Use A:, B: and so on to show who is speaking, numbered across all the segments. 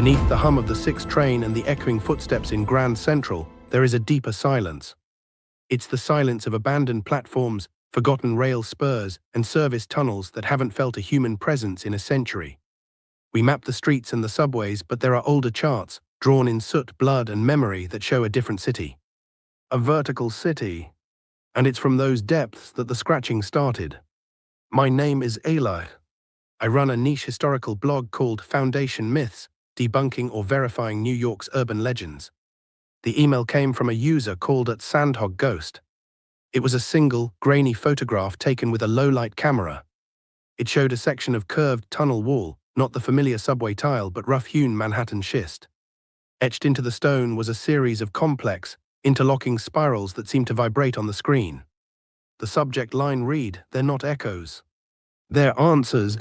A: Beneath the hum of the 6 train and the echoing footsteps in Grand Central, there is a deeper silence. It's the silence of abandoned platforms, forgotten rail spurs, and service tunnels that haven't felt a human presence in a century. We map the streets and the subways, but there are older charts, drawn in soot, blood, and memory that show a different city. A vertical city. And it's from those depths that the scratching started. My name is Eli. I run a niche historical blog called Foundation Myths, debunking or verifying New York's urban legends. The email came from a user called at Sandhog Ghost. It was a single, grainy photograph taken with a low-light camera. It showed a section of curved tunnel wall, not the familiar subway tile but rough-hewn Manhattan schist. Etched into the stone was a series of complex, interlocking spirals that seemed to vibrate on the screen. The subject line read, "They're not echoes. They're answers."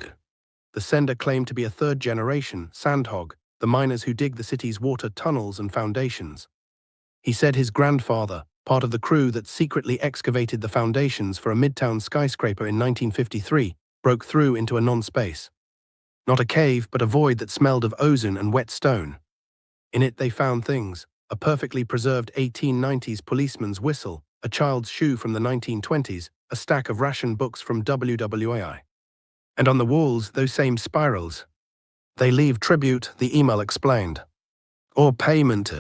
A: The sender claimed to be a third-generation Sandhog, the miners who dig the city's water tunnels and foundations. He said his grandfather, part of the crew that secretly excavated the foundations for a midtown skyscraper in 1953, broke through into a non-space. Not a cave, but a void that smelled of ozone and wet stone. In it they found things: a perfectly preserved 1890s policeman's whistle, a child's shoe from the 1920s, a stack of ration books from WWAI. And on the walls, those same spirals. They leave tribute, the email explained. Or payment.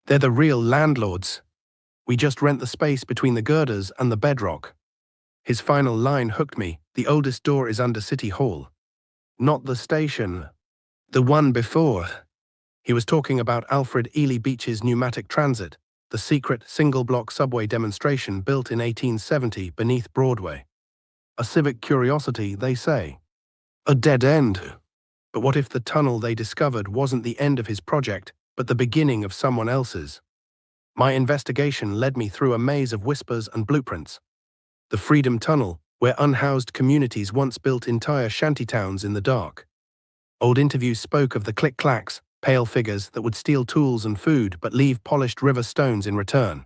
A: They're the real landlords. We just rent the space between the girders and the bedrock. His final line hooked me: the oldest door is under City Hall. Not the station. The one before. He was talking about Alfred Ely Beach's pneumatic transit, the secret single-block subway demonstration built in 1870 beneath Broadway. A civic curiosity, they say. A dead end. But what if the tunnel they discovered wasn't the end of his project, but the beginning of someone else's? My investigation led me through a maze of whispers and blueprints. The Freedom Tunnel, where unhoused communities once built entire shantytowns in the dark. Old interviews spoke of the click-clacks, pale figures that would steal tools and food but leave polished river stones in return.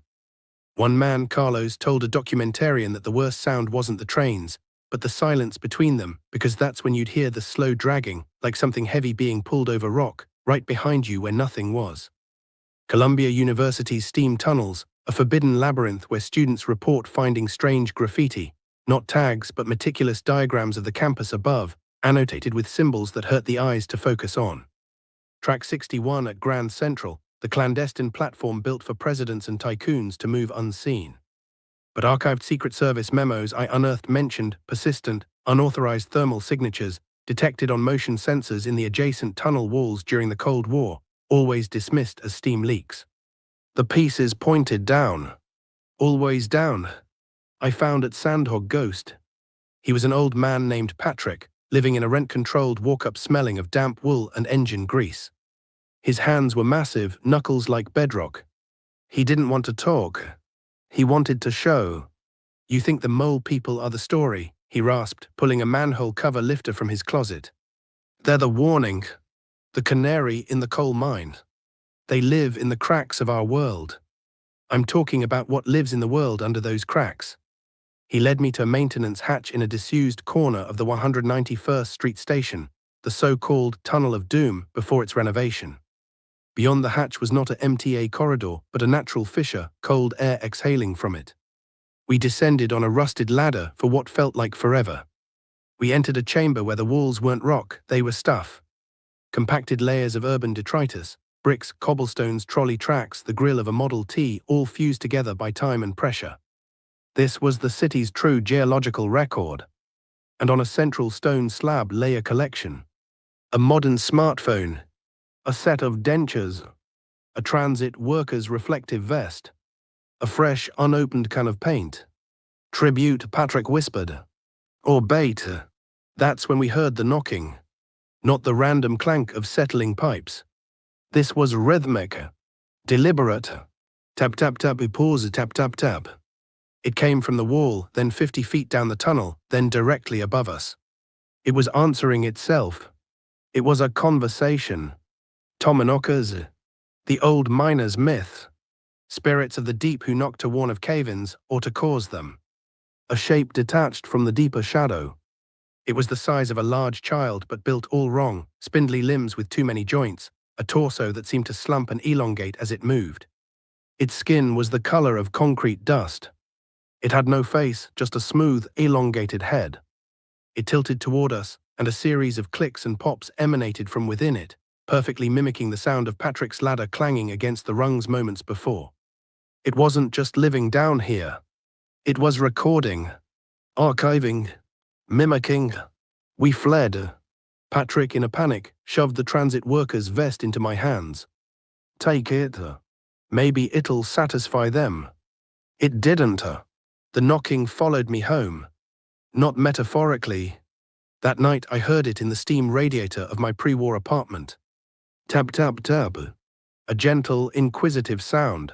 A: One man, Carlos, told a documentarian that the worst sound wasn't the trains, but the silence between them, because that's when you'd hear the slow dragging, like something heavy being pulled over rock, right behind you where nothing was. Columbia University's steam tunnels, a forbidden labyrinth where students report finding strange graffiti, not tags but meticulous diagrams of the campus above, annotated with symbols that hurt the eyes to focus on. Track 61 at Grand Central, the clandestine platform built for presidents and tycoons to move unseen. But archived Secret Service memos I unearthed mentioned persistent, unauthorized thermal signatures detected on motion sensors in the adjacent tunnel walls during the Cold War, always dismissed as steam leaks. The pieces pointed down. Always down. I found at Sandhog Ghost. He was an old man named Patrick, living in a rent-controlled walk-up smelling of damp wool and engine grease. His hands were massive, knuckles like bedrock. He didn't want to talk. He wanted to show. "You think the mole people are the story," he rasped, pulling a manhole cover lifter from his closet. "They're the warning. The canary in the coal mine. They live in the cracks of our world. I'm talking about what lives in the world under those cracks." He led me to a maintenance hatch in a disused corner of the 191st Street station, the so-called Tunnel of Doom before its renovation. Beyond the hatch was not a MTA corridor, but a natural fissure, cold air exhaling from it. We descended on a rusted ladder for what felt like forever. We entered a chamber where the walls weren't rock, they were stuff. Compacted layers of urban detritus, bricks, cobblestones, trolley tracks, the grille of a Model T, all fused together by time and pressure. This was the city's true geological record. And on a central stone slab lay a collection. A modern smartphone. A set of dentures. A transit worker's reflective vest. A fresh, unopened can of paint. "Tribute," Patrick whispered. "Or bait." That's when we heard the knocking. Not the random clank of settling pipes. This was rhythmic. Deliberate. Tap tap tap, pause, tap tap tap. It came from the wall, then 50 feet down the tunnel, then directly above us. It was answering itself. It was a conversation. Tomonokers. The old miner's myth. Spirits of the deep who knock to warn of cave-ins or to cause them. A shape detached from the deeper shadow. It was the size of a large child but built all wrong, spindly limbs with too many joints, a torso that seemed to slump and elongate as it moved. Its skin was the color of concrete dust. It had no face, just a smooth, elongated head. It tilted toward us, and a series of clicks and pops emanated from within it, perfectly mimicking the sound of Patrick's ladder clanging against the rungs moments before. It wasn't just living down here. It was recording, archiving, mimicking. We fled. Patrick, in a panic, shoved the transit worker's vest into my hands. Take it. Maybe it'll satisfy them. It didn't. The knocking followed me home. Not metaphorically. That night I heard it in the steam radiator of my pre-war apartment. Tab tab tab. A gentle, inquisitive sound.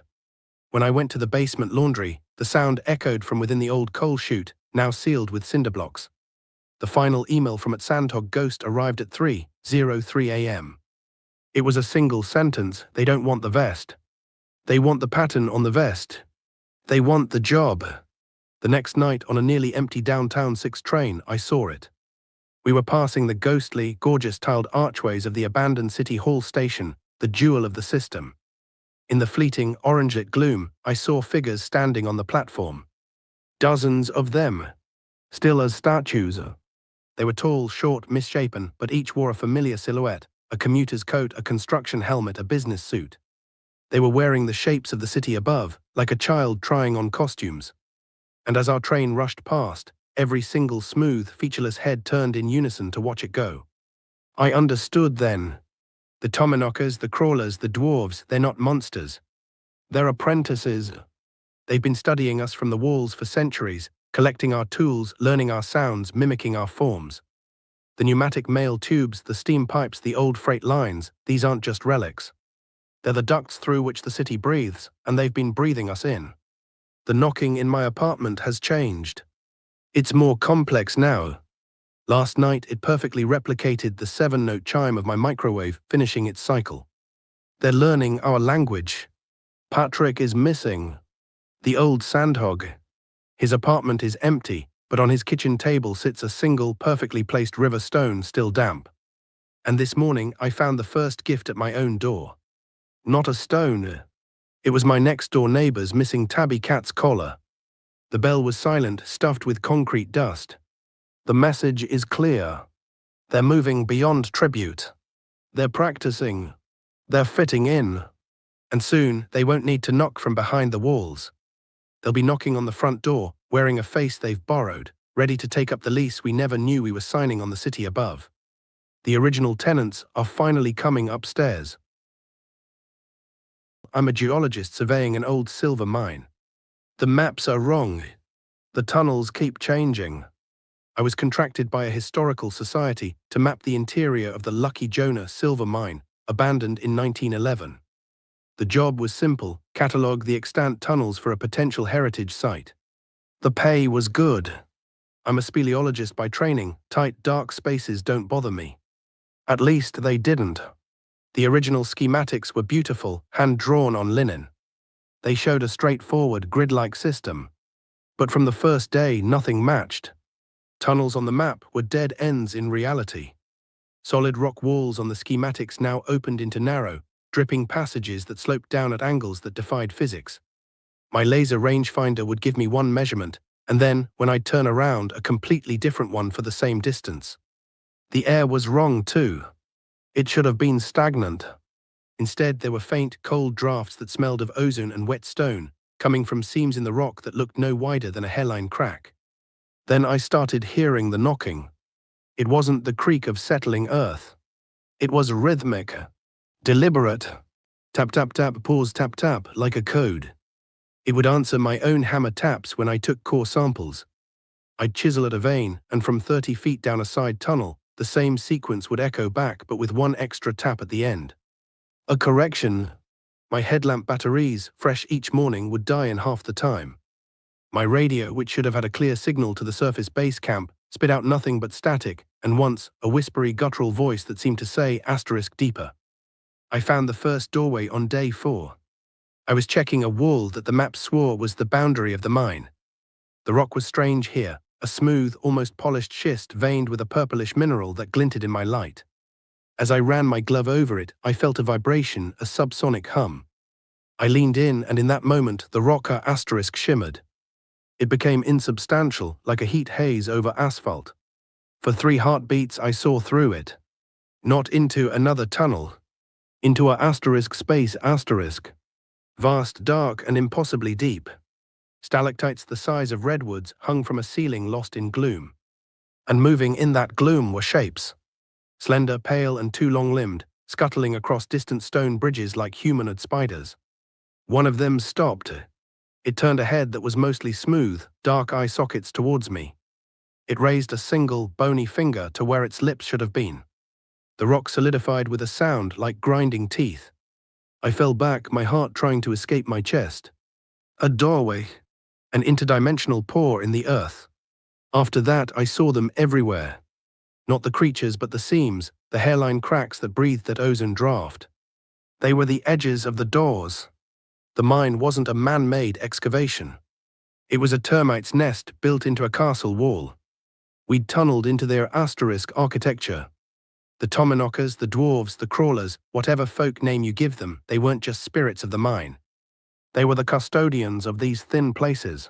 A: When I went to the basement laundry, the sound echoed from within the old coal chute, now sealed with cinder blocks. The final email from Sandhog Ghost arrived at 3:03 a.m. It was a single sentence: they don't want the vest. They want the pattern on the vest. They want the job. The next night, on a nearly empty downtown 6 train, I saw it. We were passing the ghostly, gorgeous tiled archways of the abandoned City Hall station, the jewel of the system. In the fleeting, orange-lit gloom, I saw figures standing on the platform. Dozens of them, still as statues. They were tall, short, misshapen, but each wore a familiar silhouette: a commuter's coat, a construction helmet, a business suit. They were wearing the shapes of the city above, like a child trying on costumes. And as our train rushed past, every single smooth, featureless head turned in unison to watch it go. I understood then. The Tommyknockers, the crawlers, the dwarves, they're not monsters. They're apprentices. They've been studying us from the walls for centuries, collecting our tools, learning our sounds, mimicking our forms. The pneumatic mail tubes, the steam pipes, the old freight lines, these aren't just relics. They're the ducts through which the city breathes, and they've been breathing us in. The knocking in my apartment has changed. It's more complex now. Last night, it perfectly replicated the 7-note chime of my microwave finishing its cycle. They're learning our language. Patrick is missing. The old Sandhog. His apartment is empty, but on his kitchen table sits a single, perfectly placed river stone still damp. And this morning, I found the first gift at my own door. Not a stone. It was my next-door neighbor's missing tabby cat's collar. The bell was silent, stuffed with concrete dust. The message is clear. They're moving beyond tribute. They're practicing. They're fitting in. And soon, they won't need to knock from behind the walls. They'll be knocking on the front door, wearing a face they've borrowed, ready to take up the lease we never knew we were signing on the city above. The original tenants are finally coming upstairs. I'm a geologist surveying an old silver mine. The maps are wrong. The tunnels keep changing. I was contracted by a historical society to map the interior of the Lucky Jonah silver mine, abandoned in 1911. The job was simple: catalogue the extant tunnels for a potential heritage site. The pay was good. I'm a speleologist by training. Tight, dark spaces don't bother me. At least they didn't. The original schematics were beautiful, hand-drawn on linen. They showed a straightforward, grid-like system. But from the first day, nothing matched. Tunnels on the map were dead ends in reality. Solid rock walls on the schematics now opened into narrow, dripping passages that sloped down at angles that defied physics. My laser rangefinder would give me one measurement, and then, when I'd turn around, a completely different one for the same distance. The air was wrong, too. It should have been stagnant. Instead, there were faint, cold drafts that smelled of ozone and wet stone, coming from seams in the rock that looked no wider than a hairline crack. Then I started hearing the knocking. It wasn't the creak of settling earth. It was rhythmic, deliberate. Tap, tap, tap, pause, tap, tap, like a code. It would answer my own hammer taps when I took core samples. I'd chisel at a vein, and from 30 feet down a side tunnel, the same sequence would echo back, but with one extra tap at the end. A correction. My headlamp batteries, fresh each morning, would die in half the time. My radio, which should have had a clear signal to the surface base camp, spit out nothing but static, and once, a whispery, guttural voice that seemed to say *deeper. I found the first doorway on day 4. I was checking a wall that the map swore was the boundary of the mine. The rock was strange here, a smooth, almost polished schist veined with a purplish mineral that glinted in my light. As I ran my glove over it, I felt a vibration, a subsonic hum. I leaned in, and in that moment, the rocker asterisk shimmered. It became insubstantial, like a heat haze over asphalt. For 3 heartbeats, I saw through it. Not into another tunnel. Into a asterisk space asterisk. Vast, dark, and impossibly deep. Stalactites the size of redwoods hung from a ceiling lost in gloom. And moving in that gloom were shapes. Slender, pale, and too long-limbed, scuttling across distant stone bridges like humanoid spiders. One of them stopped. It turned a head that was mostly smooth, dark eye sockets towards me. It raised a single, bony finger to where its lips should have been. The rock solidified with a sound like grinding teeth. I fell back, my heart trying to escape my chest. A doorway. An interdimensional pore in the earth. After that, I saw them everywhere. Not the creatures, but the seams, the hairline cracks that breathed that ozone draft. They were the edges of the doors. The mine wasn't a man-made excavation. It was a termite's nest built into a castle wall. We'd tunneled into their asterisk architecture. The Tommyknockers, the dwarves, the crawlers, whatever folk name you give them, they weren't just spirits of the mine. They were the custodians of these thin places.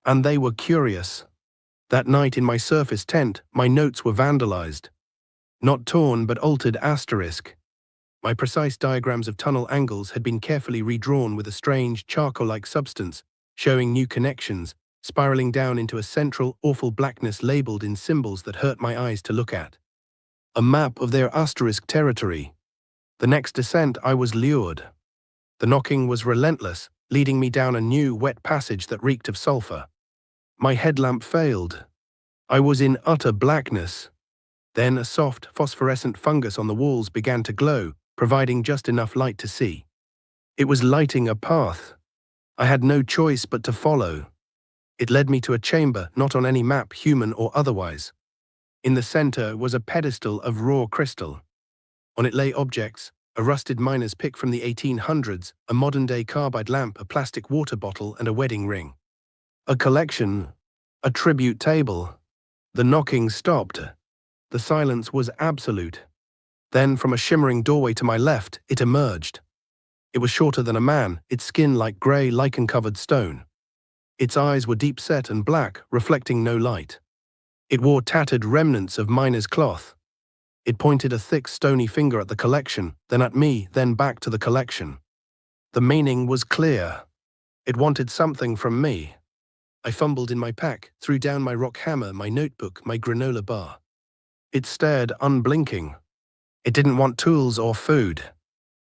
A: And they were curious. That night in my surface tent, my notes were vandalized. Not torn, but altered asterisk. My precise diagrams of tunnel angles had been carefully redrawn with a strange, charcoal-like substance, showing new connections, spiraling down into a central, awful blackness labeled in symbols that hurt my eyes to look at. A map of their asterisk territory. The next descent, I was lured. The knocking was relentless, leading me down a new, wet passage that reeked of sulfur. My headlamp failed. I was in utter blackness. Then a soft, phosphorescent fungus on the walls began to glow, providing just enough light to see. It was lighting a path. I had no choice but to follow. It led me to a chamber not on any map, human or otherwise. In the center was a pedestal of raw crystal. On it lay objects, a rusted miner's pick from the 1800s, a modern-day carbide lamp, a plastic water bottle, and a wedding ring. A collection, a tribute table. The knocking stopped. The silence was absolute. Then, from a shimmering doorway to my left, it emerged. It was shorter than a man, its skin like grey, lichen-covered stone. Its eyes were deep-set and black, reflecting no light. It wore tattered remnants of miner's cloth. It pointed a thick, stony finger at the collection, then at me, then back to the collection. The meaning was clear. It wanted something from me. I fumbled in my pack, threw down my rock hammer, my notebook, my granola bar. It stared, unblinking. It didn't want tools or food.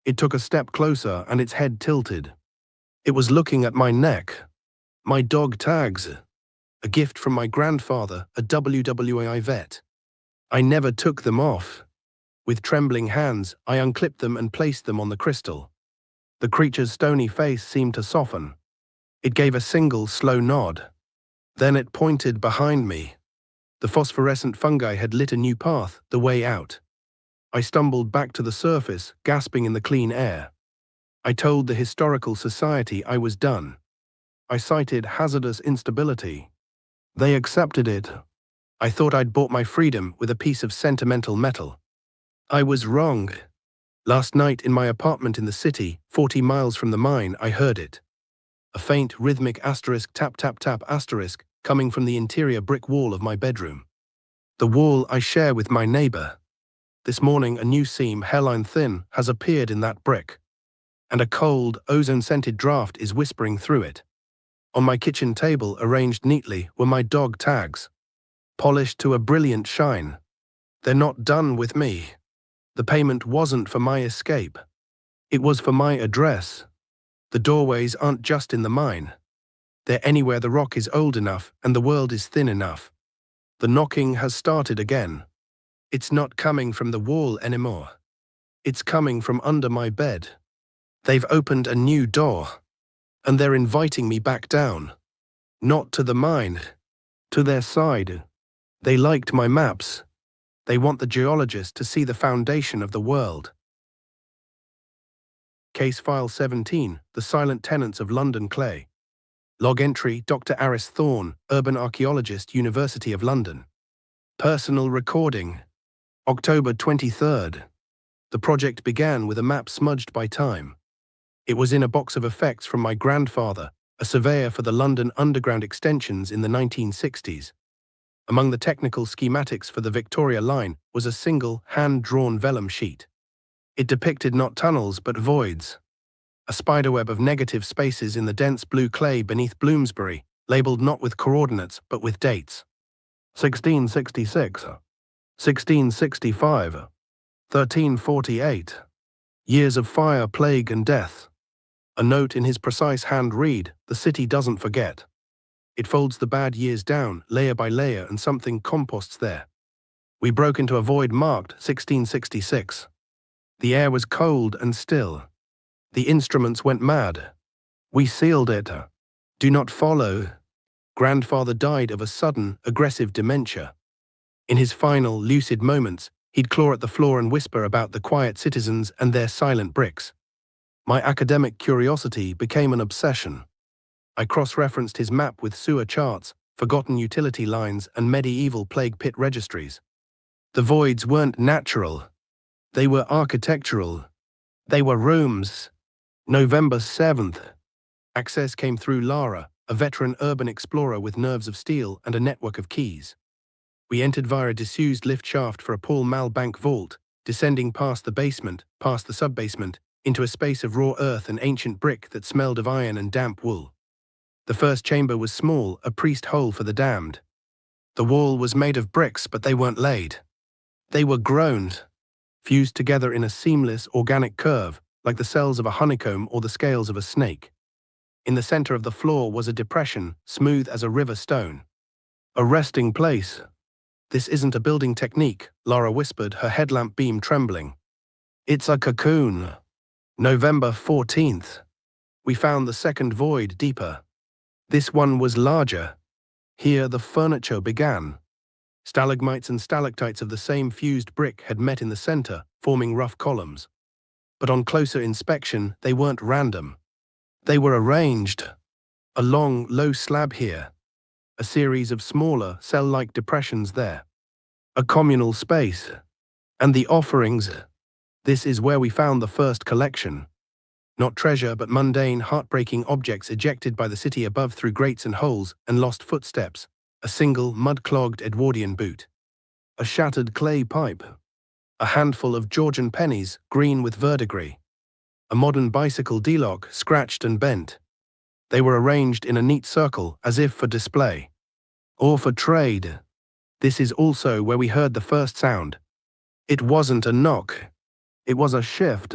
A: It took a step closer, and its head tilted. It was looking at my neck. My dog tags. A gift from my grandfather, a WWAI vet. I never took them off. With trembling hands, I unclipped them and placed them on the crystal. The creature's stony face seemed to soften. It gave a single, slow nod. Then it pointed behind me. The phosphorescent fungi had lit a new path, the way out. I stumbled back to the surface, gasping in the clean air. I told the Historical Society I was done. I cited hazardous instability. They accepted it. I thought I'd bought my freedom with a piece of sentimental metal. I was wrong. Last night in my apartment in the city, 40 miles from the mine, I heard it. A faint, rhythmic asterisk tap tap tap asterisk coming from the interior brick wall of my bedroom. The wall I share with my neighbor. This morning a new seam, hairline thin, has appeared in that brick. And a cold, ozone-scented draft is whispering through it. On my kitchen table, arranged neatly, were my dog tags. Polished to a brilliant shine. They're not done with me. The payment wasn't for my escape. It was for my address. The doorways aren't just in the mine. They're anywhere the rock is old enough and the world is thin enough. The knocking has started again. It's not coming from the wall anymore. It's coming from under my bed. They've opened a new door. And they're inviting me back down. Not to the mine. To their side. They liked my maps. They want the geologist to see the foundation of the world. Case File 17, The Silent Tenants of London Clay. Log entry, Dr. Aris Thorne, Urban Archaeologist, University of London. Personal recording. October 23rd. The project began with a map smudged by time. It was in a box of effects from my grandfather, a surveyor for the London Underground extensions in the 1960s. Among the technical schematics for the Victoria Line was a single, hand-drawn vellum sheet. It depicted not tunnels but voids, a spiderweb of negative spaces in the dense blue clay beneath Bloomsbury, labelled not with coordinates but with dates. 1666, 1665, 1348. Years of fire, plague and death. A note in his precise hand read, "The city doesn't forget." It folds the bad years down, layer by layer, and something composts there. We broke into a void marked 1666. The air was cold and still. The instruments went mad. We sealed it. Do not follow. Grandfather died of a sudden, aggressive dementia. In his final, lucid moments, he'd claw at the floor and whisper about the quiet citizens and their silent bricks. My academic curiosity became an obsession. I cross-referenced his map with sewer charts, forgotten utility lines, and medieval plague pit registries. The voids weren't natural. They were architectural. They were rooms. November 7th. Access came through Lara, a veteran urban explorer with nerves of steel and a network of keys. We entered via a disused lift shaft for a Pall Mall Bank vault, descending past the basement, past the sub-basement, into a space of raw earth and ancient brick that smelled of iron and damp wool. The first chamber was small, a priest hole for the damned. The wall was made of bricks, but they weren't laid. They were grown, fused together in a seamless, organic curve, like the cells of a honeycomb or the scales of a snake. In the center of the floor was a depression, smooth as a river stone. A resting place. This isn't a building technique, Lara whispered, her headlamp beam trembling. It's a cocoon. November 14th. We found the second void deeper. This one was larger. Here the furniture began. Stalagmites and stalactites of the same fused brick had met in the center, forming rough columns. But on closer inspection, they weren't random. They were arranged. A long, low slab here. A series of smaller, cell-like depressions there. A communal space. And the offerings. This is where we found the first collection. Not treasure, but mundane, heartbreaking objects ejected by the city above through grates and holes, and lost footsteps. A single, mud-clogged Edwardian boot. A shattered clay pipe. A handful of Georgian pennies, green with verdigris. A modern bicycle D-lock, scratched and bent. They were arranged in a neat circle, as if for display. Or for trade. This is also where we heard the first sound. It wasn't a knock. It was a shift.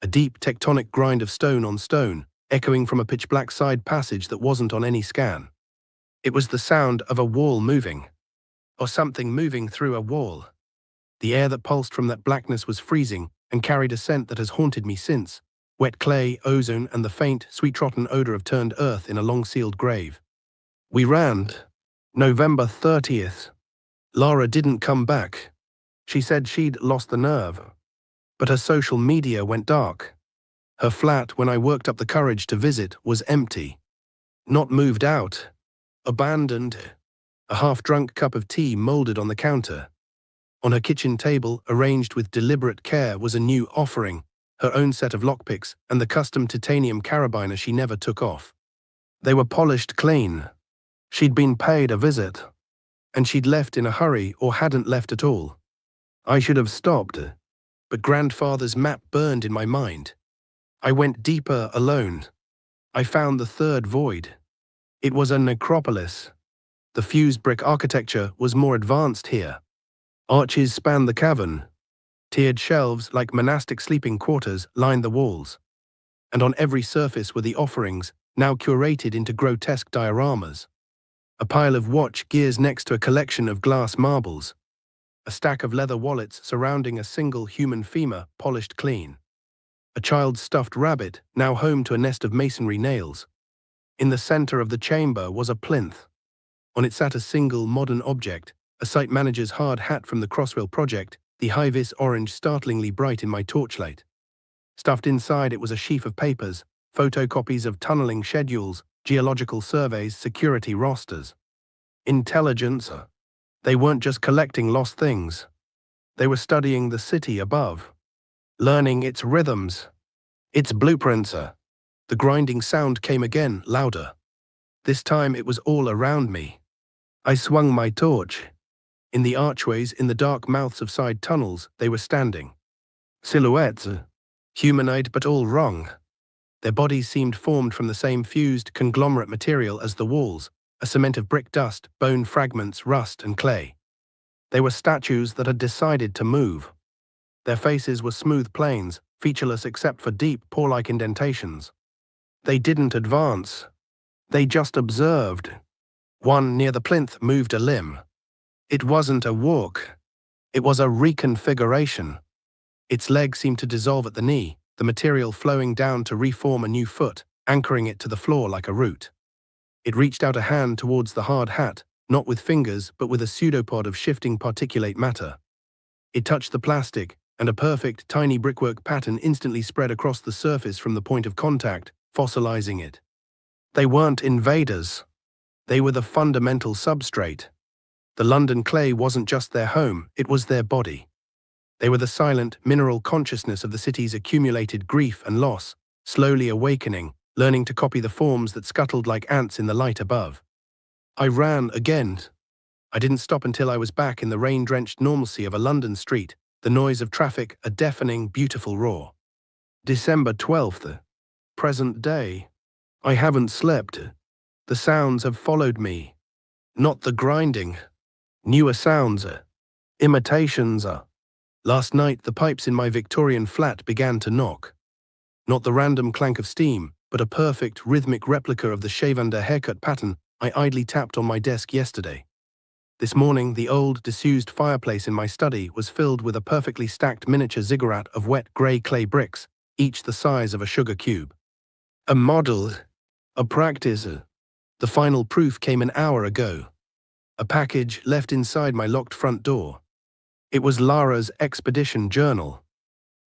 A: A deep tectonic grind of stone on stone, echoing from a pitch-black side passage that wasn't on any scan. It was the sound of a wall moving. Or something moving through a wall. The air that pulsed from that blackness was freezing and carried a scent that has haunted me since. Wet clay, ozone, and the faint, sweet-rotten odor of turned earth in a long-sealed grave. We ran. November 30th. Lara didn't come back. She said she'd lost the nerve. But her social media went dark. Her flat, when I worked up the courage to visit, was empty. Not moved out. Abandoned. A half-drunk cup of tea molded on the counter. On her kitchen table, arranged with deliberate care, was a new offering, her own set of lockpicks and the custom titanium carabiner she never took off. They were polished clean. She'd been paid a visit. And she'd left in a hurry or hadn't left at all. I should have stopped. But grandfather's map burned in my mind. I went deeper alone. I found the third void. It was a necropolis. The fused brick architecture was more advanced here. Arches spanned the cavern. Tiered shelves, like monastic sleeping quarters, lined the walls. And on every surface were the offerings, now curated into grotesque dioramas. A pile of watch gears next to a collection of glass marbles. A stack of leather wallets surrounding a single human femur, polished clean. A child's stuffed rabbit, now home to a nest of masonry nails. In the center of the chamber was a plinth. On it sat a single modern object, a site manager's hard hat from the Crossrail project, the high-vis orange startlingly bright in my torchlight. Stuffed inside it was a sheaf of papers, photocopies of tunneling schedules, geological surveys, security rosters. Intelligence. They weren't just collecting lost things. They were studying the city above. learning its rhythms, its blueprints. The grinding sound came again, louder. This time it was all around me. I swung my torch. In the archways, in the dark mouths of side tunnels, they were standing. Silhouettes, humanoid but all wrong. Their bodies seemed formed from the same fused, conglomerate material as the walls, a cement of brick dust, bone fragments, rust and clay. They were statues that had decided to move. Their faces were smooth planes, featureless except for deep, paw-like indentations. They didn't advance. They just observed. One near the plinth moved a limb. It wasn't a walk. It was a reconfiguration. Its leg seemed to dissolve at the knee, the material flowing down to reform a new foot, anchoring it to the floor like a root. It reached out a hand towards the hard hat, not with fingers but with a pseudopod of shifting particulate matter. It touched the plastic, and a perfect, tiny brickwork pattern instantly spread across the surface from the point of contact, fossilizing it. They weren't invaders. They were the fundamental substrate. The London clay wasn't just their home, it was their body. They were the silent, mineral consciousness of the city's accumulated grief and loss, slowly awakening, learning to copy the forms that scuttled like ants in the light above. I ran again. I didn't stop until I was back in the rain-drenched normalcy of a London street, the noise of traffic a deafening, beautiful roar. December 12th. Present day. I haven't slept. The sounds have followed me. Not the grinding. Newer sounds. Imitations. Last night, the pipes in my Victorian flat began to knock. Not the random clank of steam, but a perfect, rhythmic replica of the shave-under haircut pattern I idly tapped on my desk yesterday. This morning, the old, disused fireplace in my study was filled with a perfectly stacked miniature ziggurat of wet grey clay bricks, each the size of a sugar cube. A model. A practice. The final proof came an hour ago. A package left inside my locked front door. It was Lara's expedition journal.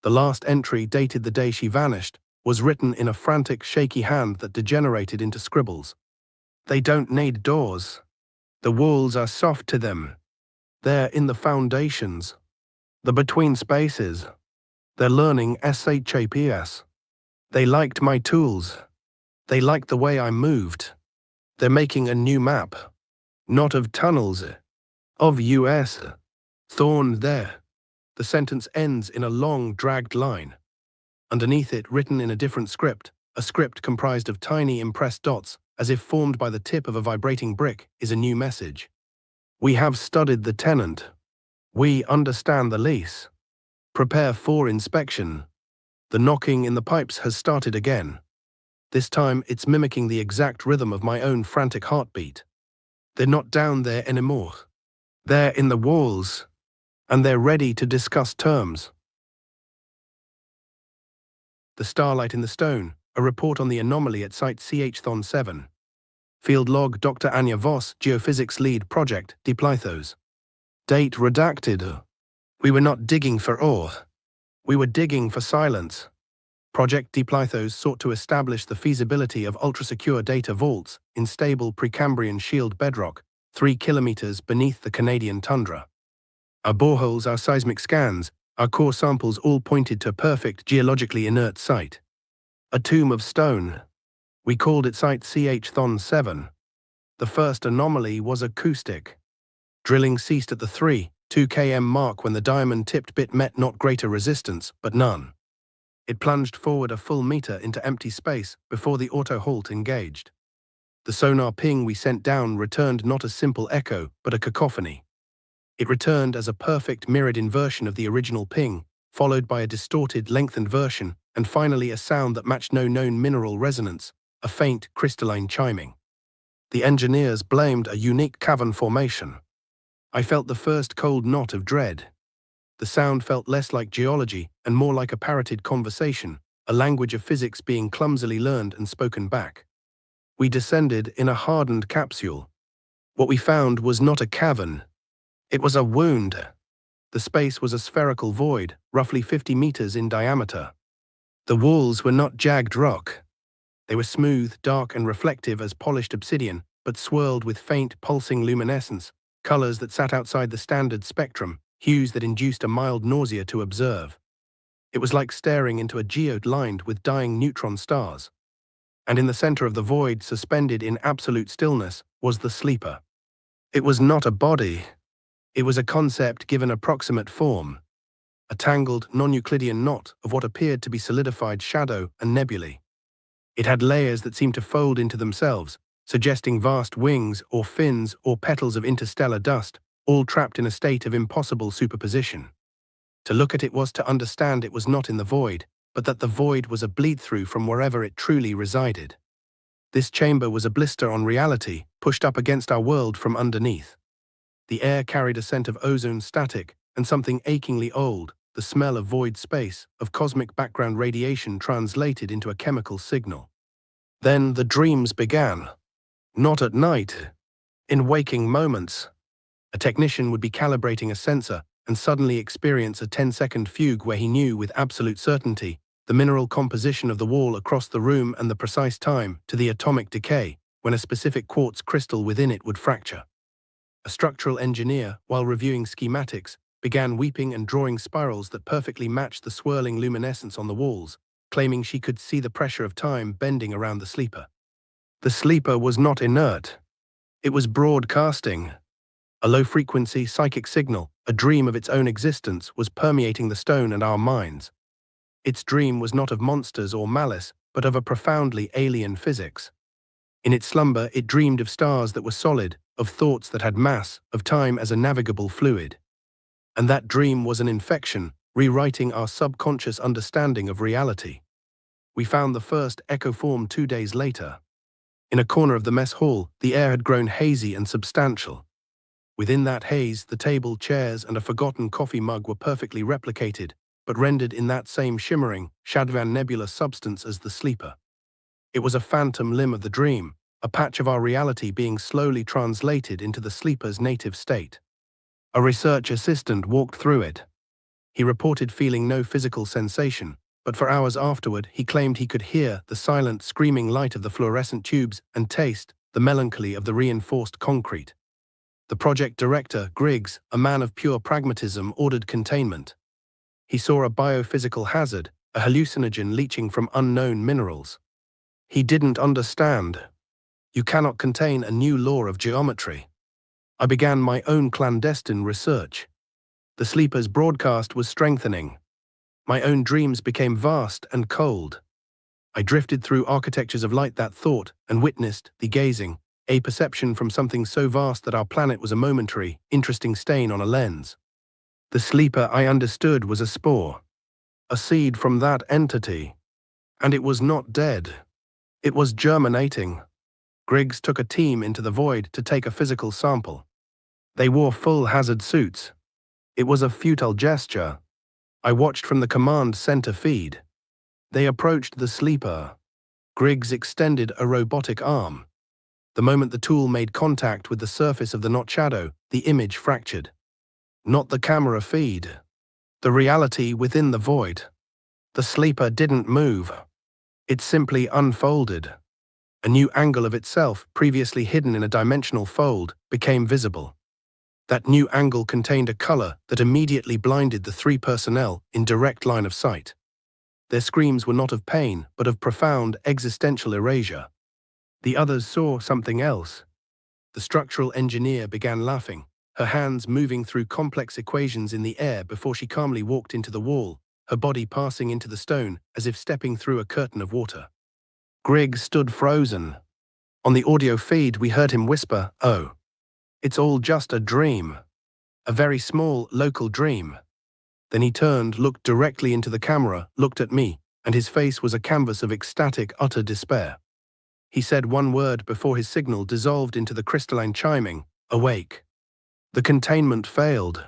A: The last entry, dated the day she vanished, was written in a frantic, shaky hand that degenerated into scribbles. They don't need doors. The walls are soft to them. They're in the foundations. The between spaces. They're learning SHAPS. They liked my tools. They liked the way I moved. They're making a new map. Not of tunnels. Of US. Thorn there. The sentence ends in a long, dragged line. Underneath it, written in a different script, a script comprised of tiny impressed dots, as if formed by the tip of a vibrating brick, is a new message. We have studied the tenant. We understand the lease. Prepare for inspection. The knocking in the pipes has started again. This time, it's mimicking the exact rhythm of my own frantic heartbeat. They're not down there anymore. They're in the walls. And they're ready to discuss terms. The starlight in the stone, a report on the anomaly at site CH-7. Field log Dr. Anya Voss, Geophysics Lead Project, Deplythos. Date redacted. We were not digging for ore. We were digging for silence. Project Deplythos sought to establish the feasibility of ultra-secure data vaults in stable Precambrian shield bedrock, 3 kilometers beneath the Canadian tundra. Our boreholes, our seismic scans, our core samples all pointed to a perfect, geologically inert site. A tomb of stone. We called it Site CH-7. The first anomaly was acoustic. Drilling ceased at the 2 km mark when the diamond-tipped bit met not greater resistance, but none. It plunged forward a full meter into empty space before the auto-halt engaged. The sonar ping we sent down returned not a simple echo, but a cacophony. It returned as a perfect mirrored inversion of the original ping, followed by a distorted, lengthened version, and finally a sound that matched no known mineral resonance, a faint, crystalline chiming. The engineers blamed a unique cavern formation. I felt the first cold knot of dread. The sound felt less like geology and more like a parroted conversation, a language of physics being clumsily learned and spoken back. We descended in a hardened capsule. What we found was not a cavern. It was a wound. The space was a spherical void, roughly 50 meters in diameter. The walls were not jagged rock. They were smooth, dark, and reflective as polished obsidian, but swirled with faint, pulsing luminescence, colors that sat outside the standard spectrum, hues that induced a mild nausea to observe. It was like staring into a geode lined with dying neutron stars. And in the center of the void, suspended in absolute stillness, was the sleeper. It was not a body. It was a concept given approximate form. A tangled, non-Euclidean knot of what appeared to be solidified shadow and nebulae. It had layers that seemed to fold into themselves, suggesting vast wings or fins or petals of interstellar dust, all trapped in a state of impossible superposition. To look at it was to understand it was not in the void, but that the void was a bleed-through from wherever it truly resided. This chamber was a blister on reality, pushed up against our world from underneath. The air carried a scent of ozone static and something achingly old, the smell of void space, of cosmic background radiation translated into a chemical signal. Then the dreams began. Not at night. In waking moments. A technician would be calibrating a sensor and suddenly experience a 10-second fugue where he knew with absolute certainty the mineral composition of the wall across the room and the precise time to the atomic decay when a specific quartz crystal within it would fracture. A structural engineer, while reviewing schematics, began weeping and drawing spirals that perfectly matched the swirling luminescence on the walls, claiming she could see the pressure of time bending around the sleeper. The sleeper was not inert. It was broadcasting. A low-frequency psychic signal, a dream of its own existence, was permeating the stone and our minds. Its dream was not of monsters or malice, but of a profoundly alien physics. In its slumber, it dreamed of stars that were solid, of thoughts that had mass, of time as a navigable fluid. And that dream was an infection, rewriting our subconscious understanding of reality. We found the first echo form 2 days later. In a corner of the mess hall, the air had grown hazy and substantial. Within that haze, the table, chairs, and a forgotten coffee mug were perfectly replicated, but rendered in that same shimmering, Shadvan nebulous substance as the sleeper. It was a phantom limb of the dream, a patch of our reality being slowly translated into the sleeper's native state. A research assistant walked through it. He reported feeling no physical sensation, but for hours afterward he claimed he could hear the silent, screaming light of the fluorescent tubes and taste the melancholy of the reinforced concrete. The project director, Griggs, a man of pure pragmatism, ordered containment. He saw a biophysical hazard, a hallucinogen leaching from unknown minerals. He didn't understand. You cannot contain a new law of geometry. I began my own clandestine research. The sleeper's broadcast was strengthening. My own dreams became vast and cold. I drifted through architectures of light that thought and witnessed the gazing, a perception from something so vast that our planet was a momentary, interesting stain on a lens. The sleeper, I understood, was a spore, a seed from that entity. And it was not dead. It was germinating. Griggs took a team into the void to take a physical sample. They wore full hazard suits. It was a futile gesture. I watched from the command center feed. They approached the sleeper. Griggs extended a robotic arm. The moment the tool made contact with the surface of the knot shadow, the image fractured. Not the camera feed. The reality within the void. The sleeper didn't move. It simply unfolded. A new angle of itself, previously hidden in a dimensional fold, became visible. That new angle contained a color that immediately blinded the 3 personnel in direct line of sight. Their screams were not of pain, but of profound existential erasure. The others saw something else. The structural engineer began laughing, her hands moving through complex equations in the air before she calmly walked into the wall, her body passing into the stone as if stepping through a curtain of water. Griggs stood frozen. On the audio feed, we heard him whisper, "Oh, it's all just a dream. A very small, local dream." Then he turned, looked directly into the camera, looked at me, and his face was a canvas of ecstatic, utter despair. He said one word before his signal dissolved into the crystalline chiming, "Awake." The containment failed.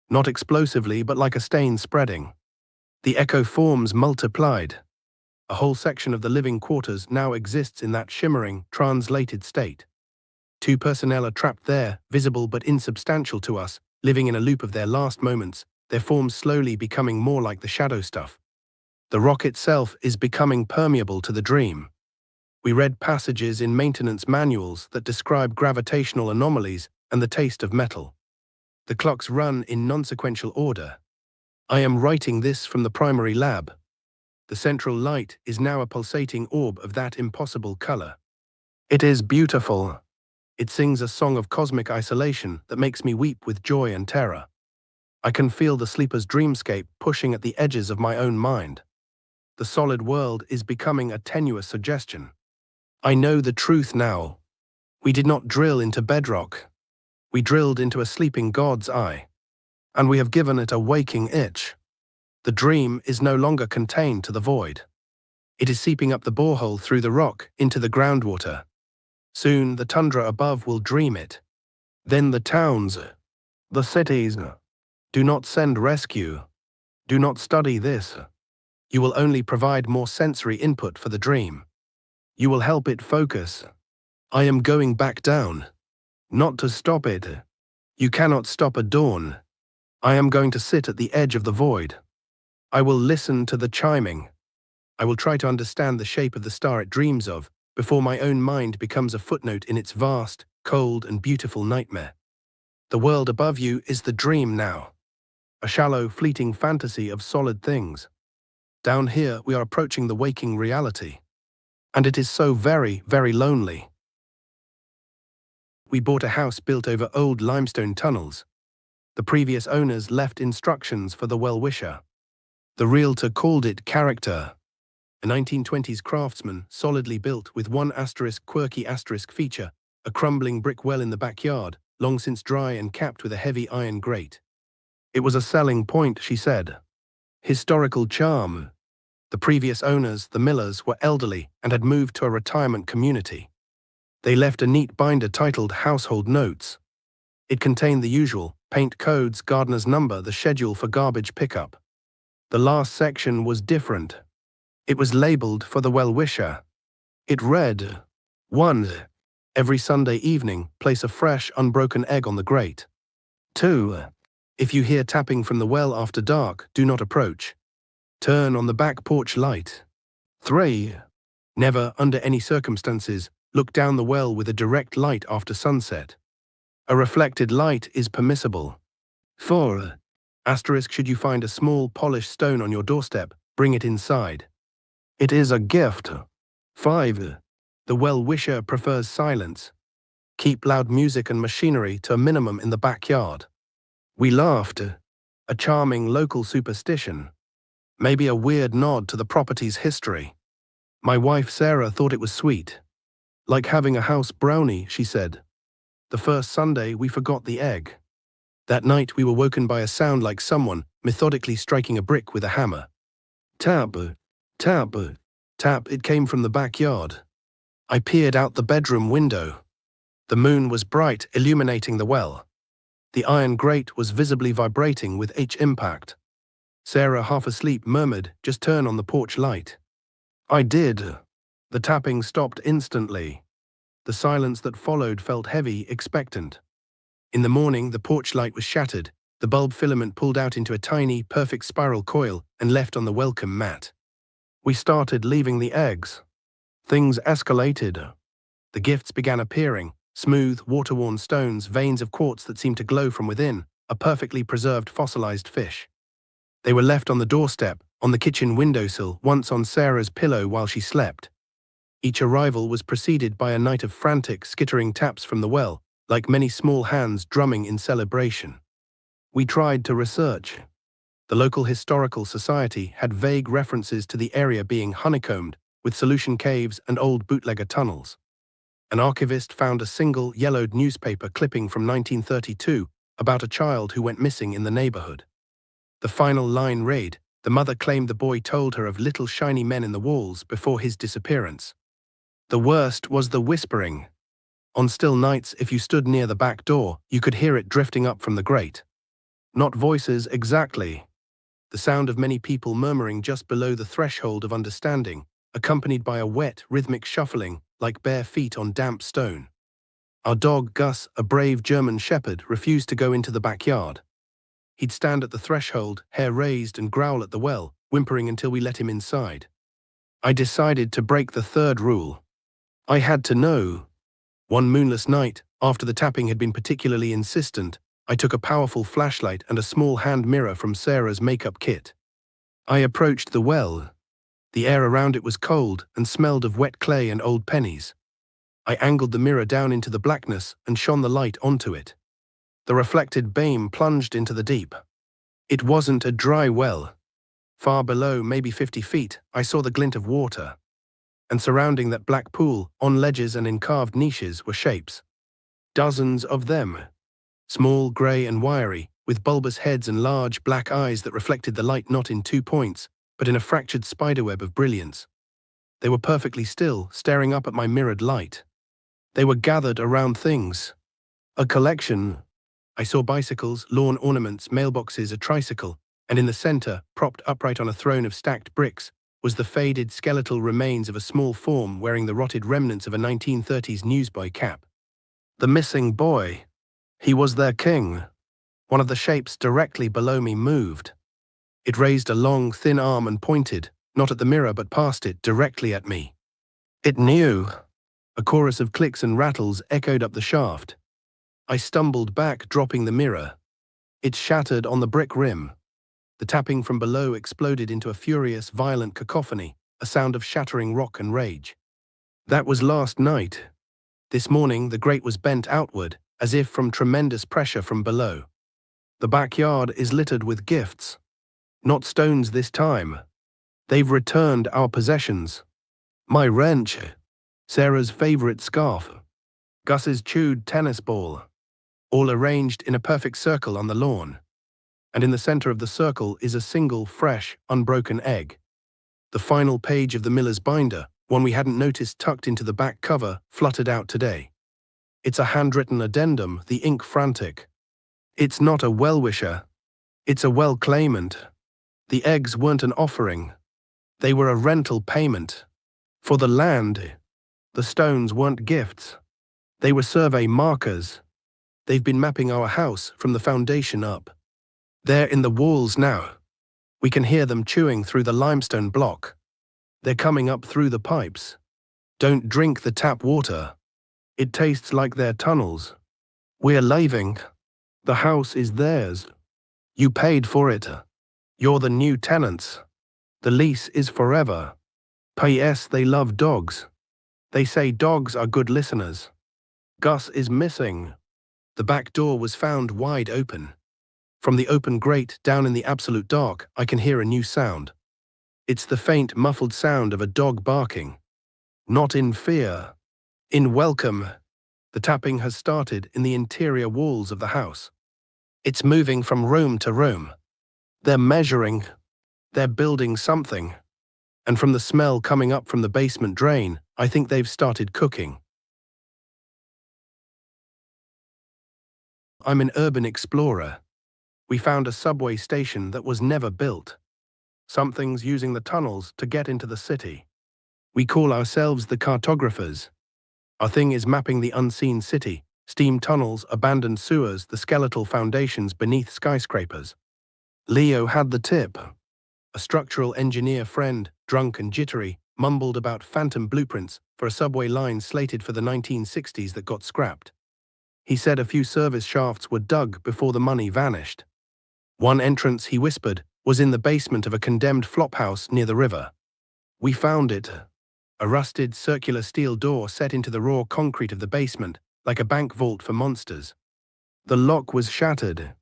A: Not explosively, but like a stain spreading. The echo forms multiplied. A whole section of the living quarters now exists in that shimmering, translated state. 2 personnel are trapped there, visible but insubstantial to us, living in a loop of their last moments, their forms slowly becoming more like the shadow stuff. The rock itself is becoming permeable to the dream. We read passages in maintenance manuals that describe gravitational anomalies and the taste of metal. The clocks run in non-sequential order. I am writing this from the primary lab. The central light is now a pulsating orb of that impossible color. It is beautiful. It sings a song of cosmic isolation that makes me weep with joy and terror. I can feel the sleeper's dreamscape pushing at the edges of my own mind. The solid world is becoming a tenuous suggestion. I know the truth now. We did not drill into bedrock. We drilled into a sleeping god's eye. And we have given it a waking itch. The dream is no longer contained to the void. It is seeping up the borehole through the rock into the groundwater. Soon the tundra above will dream it. Then the towns, the cities. Do not send rescue. Do not study this. You will only provide more sensory input for the dream. You will help it focus. I am going back down. Not to stop it. You cannot stop a dawn. I am going to sit at the edge of the void. I will listen to the chiming. I will try to understand the shape of the star it dreams of, before my own mind becomes a footnote in its vast, cold, and beautiful nightmare. The world above you is the dream now. A shallow, fleeting fantasy of solid things. Down here, we are approaching the waking reality. And it is so very, very lonely. We bought a house built over old limestone tunnels. The previous owners left instructions for the well-wisher. The realtor called it character. A 1920s craftsman, solidly built with one quirky feature, a crumbling brick well in the backyard, long since dry and capped with a heavy iron grate. It was a selling point, she said. Historical charm. The previous owners, the Millers, were elderly and had moved to a retirement community. They left a neat binder titled Household Notes. It contained the usual, paint codes, gardener's number, the schedule for garbage pickup. The last section was different. It was labeled for the well-wisher. It read, 1. Every Sunday evening, place a fresh, unbroken egg on the grate. 2. If you hear tapping from the well after dark, do not approach. Turn on the back porch light. 3. Never, under any circumstances, look down the well with a direct light after sunset. A reflected light is permissible. 4. Should you find a small, polished stone on your doorstep, bring it inside. It is a gift. 5. The well-wisher prefers silence. Keep loud music and machinery to a minimum in the backyard. We laughed. A charming local superstition. Maybe a weird nod to the property's history. My wife Sarah thought it was sweet. Like having a house brownie, she said. The first Sunday we forgot the egg. That night we were woken by a sound like someone methodically striking a brick with a hammer. Tap, tap, tap, it came from the backyard. I peered out the bedroom window. The moon was bright, illuminating the well. The iron grate was visibly vibrating with each impact. Sarah, half asleep, murmured, "Just turn on the porch light." I did. The tapping stopped instantly. The silence that followed felt heavy, expectant. In the morning, the porch light was shattered, the bulb filament pulled out into a tiny, perfect spiral coil and left on the welcome mat. We started leaving the eggs. Things escalated. The gifts began appearing, smooth, water-worn stones, veins of quartz that seemed to glow from within, a perfectly preserved fossilized fish. They were left on the doorstep, on the kitchen windowsill, once on Sarah's pillow while she slept. Each arrival was preceded by a night of frantic, skittering taps from the well, like many small hands drumming in celebration. We tried to research. The local historical society had vague references to the area being honeycombed with solution caves and old bootlegger tunnels. An archivist found a single, yellowed newspaper clipping from 1932 about a child who went missing in the neighborhood. The final line read, "The mother claimed the boy told her of little shiny men in the walls before his disappearance." The worst was the whispering. On still nights, if you stood near the back door, you could hear it drifting up from the grate. Not voices exactly. The sound of many people murmuring just below the threshold of understanding, accompanied by a wet, rhythmic shuffling, like bare feet on damp stone. Our dog Gus, a brave German shepherd, refused to go into the backyard. He'd stand at the threshold, hair raised, and growl at the well, whimpering until we let him inside. I decided to break the third rule. I had to know. One moonless night, after the tapping had been particularly insistent, I took a powerful flashlight and a small hand mirror from Sarah's makeup kit. I approached the well. The air around it was cold and smelled of wet clay and old pennies. I angled the mirror down into the blackness and shone the light onto it. The reflected beam plunged into the deep. It wasn't a dry well. Far below, maybe 50 feet, I saw the glint of water. And surrounding that black pool, on ledges and in carved niches, were shapes. Dozens of them. Small, grey and wiry, with bulbous heads and large black eyes that reflected the light not in 2 points, but in a fractured spiderweb of brilliance. They were perfectly still, staring up at my mirrored light. They were gathered around things. A collection. I saw bicycles, lawn ornaments, mailboxes, a tricycle, and in the center, propped upright on a throne of stacked bricks, was the faded skeletal remains of a small form wearing the rotted remnants of a 1930s newsboy cap. The missing boy. He was their king. One of the shapes directly below me moved. It raised a long, thin arm and pointed, not at the mirror but past it, directly at me. It knew. A chorus of clicks and rattles echoed up the shaft. I stumbled back, dropping the mirror. It shattered on the brick rim. The tapping from below exploded into a furious, violent cacophony, a sound of shattering rock and rage. That was last night. This morning, the grate was bent outward, as if from tremendous pressure from below. The backyard is littered with gifts. Not stones this time. They've returned our possessions. My wrench. Sarah's favorite scarf. Gus's chewed tennis ball. All arranged in a perfect circle on the lawn. And in the center of the circle is a single, fresh, unbroken egg. The final page of the Miller's binder, one we hadn't noticed tucked into the back cover, fluttered out today. It's a handwritten addendum, the ink frantic. It's not a well-wisher. It's a well-claimant. The eggs weren't an offering. They were a rental payment. For the land. The stones weren't gifts. They were survey markers. They've been mapping our house from the foundation up. They're in the walls now. We can hear them chewing through the limestone block. They're coming up through the pipes. Don't drink the tap water. It tastes like their tunnels. We're leaving. The house is theirs. You paid for it. You're the new tenants. The lease is forever. P.S. They love dogs. They say dogs are good listeners. Gus is missing. The back door was found wide open. From the open grate down in the absolute dark, I can hear a new sound. It's the faint, muffled sound of a dog barking. Not in fear. In welcome. The tapping has started in the interior walls of the house. It's moving from room to room. They're measuring. They're building something. And from the smell coming up from the basement drain, I think they've started cooking. I'm an urban explorer. We found a subway station that was never built. Something's using the tunnels to get into the city. We call ourselves the cartographers. Our thing is mapping the unseen city, steam tunnels, abandoned sewers, the skeletal foundations beneath skyscrapers. Leo had the tip. A structural engineer friend, drunk and jittery, mumbled about phantom blueprints for a subway line slated for the 1960s that got scrapped. He said a few service shafts were dug before the money vanished. One entrance, he whispered, was in the basement of a condemned flophouse near the river. We found it. A rusted, circular steel door set into the raw concrete of the basement, like a bank vault for monsters. The lock was shattered.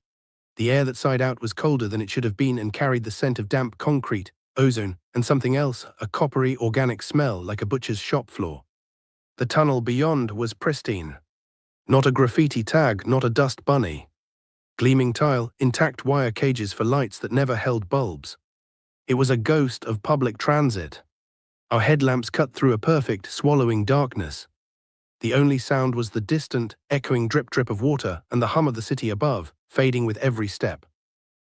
A: The air that sighed out was colder than it should have been and carried the scent of damp concrete, ozone, and something else, a coppery, organic smell like a butcher's shop floor. The tunnel beyond was pristine. Not a graffiti tag, not a dust bunny. Gleaming tile, intact wire cages for lights that never held bulbs. It was a ghost of public transit. Our headlamps cut through a perfect, swallowing darkness. The only sound was the distant, echoing drip-drip of water and the hum of the city above, fading with every step.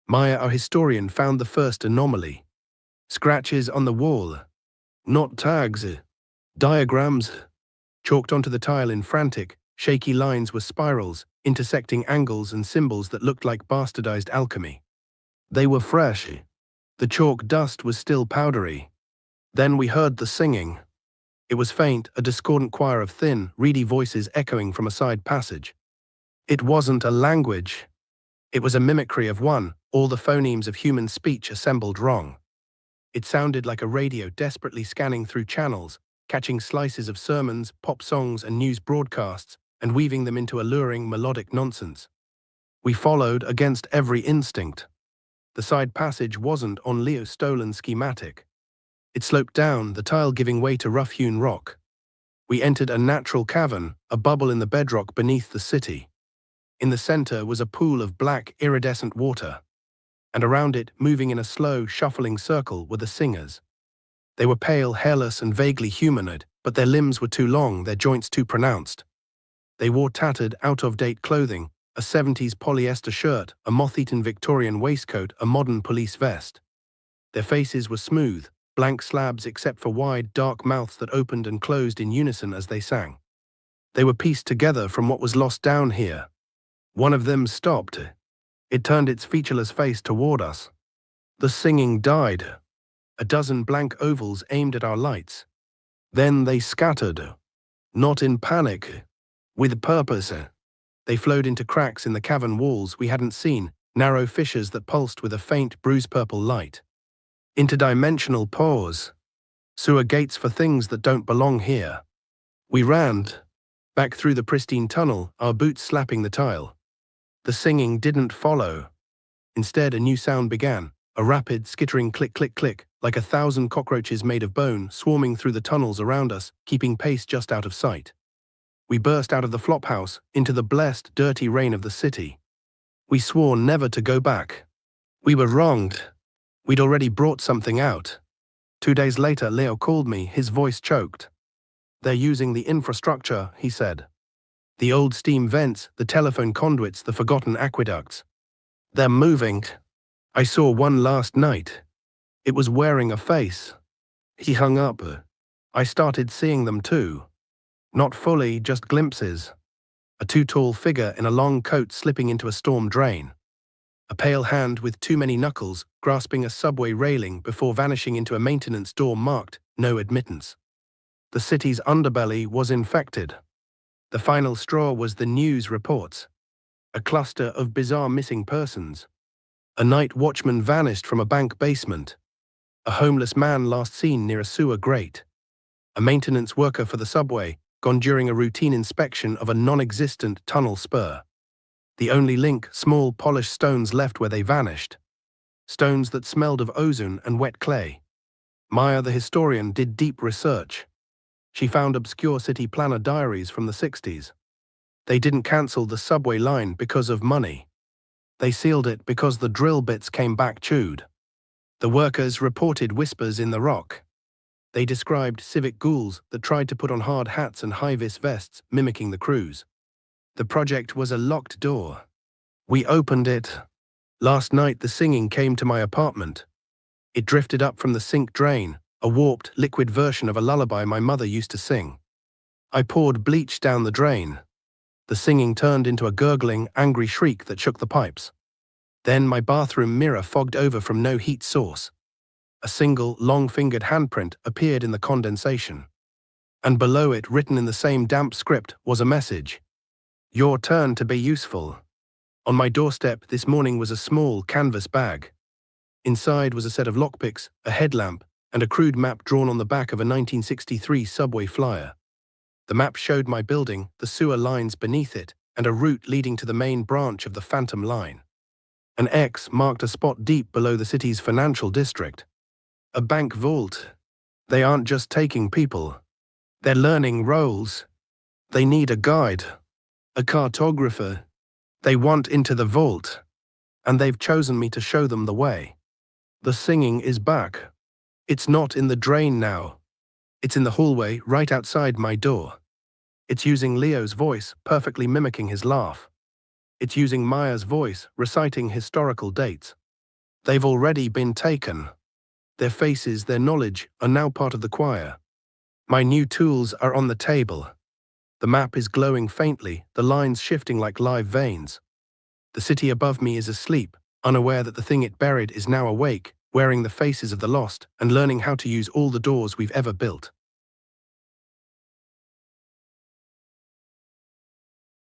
A: Maya, our historian, found the first anomaly. Scratches on the wall. Not tags. Diagrams. Chalked onto the tile in frantic, shaky lines were spirals, intersecting angles and symbols that looked like bastardized alchemy. They were fresh. The chalk dust was still powdery. Then we heard the singing. It was faint, a discordant choir of thin, reedy voices echoing from a side passage. It wasn't a language. It was a mimicry of one, all the phonemes of human speech assembled wrong. It sounded like a radio desperately scanning through channels, catching slices of sermons, pop songs, and news broadcasts, and weaving them into alluring melodic nonsense. We followed against every instinct. The side passage wasn't on Leo's stolen schematic. It sloped down, the tile giving way to rough-hewn rock. We entered a natural cavern, a bubble in the bedrock beneath the city. In the center was a pool of black, iridescent water, and around it, moving in a slow, shuffling circle, were the singers. They were pale, hairless, and vaguely humanoid, but their limbs were too long, their joints too pronounced. They wore tattered, out-of-date clothing, a 70s polyester shirt, a moth-eaten Victorian waistcoat, a modern police vest. Their faces were smooth, blank slabs except for wide, dark mouths that opened and closed in unison as they sang. They were pieced together from what was lost down here. One of them stopped. It turned its featureless face toward us. The singing died. A dozen blank ovals aimed at our lights. Then they scattered. Not in panic. With purpose. They flowed into cracks in the cavern walls we hadn't seen, narrow fissures that pulsed with a faint, bruise-purple light. Interdimensional pores. Sewer gates for things that don't belong here. We ran. Back through the pristine tunnel, our boots slapping the tile. The singing didn't follow. Instead, a new sound began, a rapid, skittering click-click-click, like 1,000 cockroaches made of bone swarming through the tunnels around us, keeping pace just out of sight. We burst out of the flophouse, into the blessed, dirty rain of the city. We swore never to go back. We were wronged. We'd already brought something out. 2 days later, Leo called me, his voice choked. "They're using the infrastructure," he said. "The old steam vents, the telephone conduits, the forgotten aqueducts. They're moving. I saw one last night. It was wearing a face." He hung up. I started seeing them too. Not fully, just glimpses. A too-tall figure in a long coat slipping into a storm drain. A pale hand with too many knuckles grasping a subway railing before vanishing into a maintenance door marked "No admittance." The city's underbelly was infected. The final straw was the news reports. A cluster of bizarre missing persons. A night watchman vanished from a bank basement. A homeless man last seen near a sewer grate. A maintenance worker for the subway, gone during a routine inspection of a non-existent tunnel spur. The only link, small polished stones left where they vanished. Stones that smelled of ozone and wet clay. Maya the historian did deep research. She found obscure city planner diaries from the 60s. They didn't cancel the subway line because of money. They sealed it because the drill bits came back chewed. The workers reported whispers in the rock. They described civic ghouls that tried to put on hard hats and high-vis vests, mimicking the crews. The project was a locked door. We opened it. Last night the singing came to my apartment. It drifted up from the sink drain, a warped, liquid version of a lullaby my mother used to sing. I poured bleach down the drain. The singing turned into a gurgling, angry shriek that shook the pipes. Then my bathroom mirror fogged over from no heat source. A single, long-fingered handprint appeared in the condensation. And below it, written in the same damp script, was a message. "Your turn to be useful." On my doorstep this morning was a small canvas bag. Inside was a set of lockpicks, a headlamp, and a crude map drawn on the back of a 1963 subway flyer. The map showed my building, the sewer lines beneath it, and a route leading to the main branch of the Phantom Line. An X marked a spot deep below the city's financial district. A bank vault. They aren't just taking people. They're learning roles. They need a guide, a cartographer. They want into the vault. And they've chosen me to show them the way. The singing is back. It's not in the drain now. It's in the hallway right outside my door. It's using Leo's voice, perfectly mimicking his laugh. It's using Maya's voice, reciting historical dates. They've already been taken. Their faces, their knowledge, are now part of the choir. My new tools are on the table. The map is glowing faintly, the lines shifting like live veins. The city above me is asleep, unaware that the thing it buried is now awake, wearing the faces of the lost and learning how to use all the doors we've ever built.